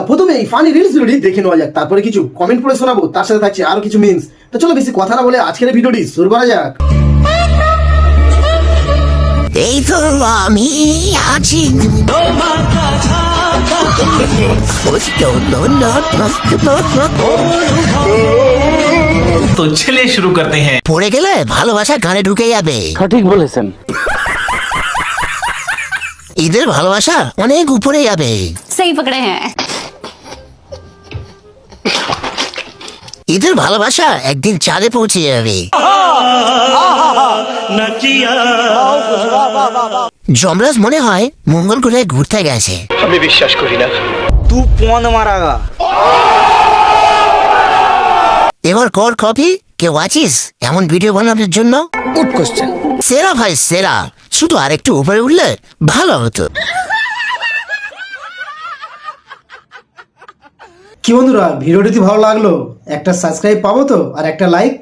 প্রথমে এই funny reels ভিডিওটি দেখে নেওয়া যাক, তারপরে কিছু কমেন্ট পড়ে শোনাবো, তার সাথে থাকছে আরো কিছু মিমস। তো চলো বেশি কথা না বলে আজকের ভিডিওটি শুরু করা যাক। এই তো আমি আছি। तो चलिए शुरू करते हैं। পড়ে গেলে ভালোবাসা গানে ঢুকে যাবে। সঠিক বলেছেন। ঈদের ভালোবাসা অনেক উপরে যাবে। सही पकड़े हैं। ঈদের ভালোবাসা একদিন চাঁদে পৌঁছে যাবে। যমরাজ মনে হয় মঙ্গল গ্রহে ঘুরতে গেছে। আমি বিশ্বাস করি না। তুই পন মারাগা। এবার কর কপি, কেউ আছিস এমন ভিডিও বানানোর জন্য? Good question. সেরা ভাই সেরা, শুধু আরেকটু উপরে উঠলে ভালো হতো। কি বন্ধুরা, ভিডিওটি ভালো লাগলো একটা সাবস্ক্রাইব পাবো তো, আর একটা লাইক।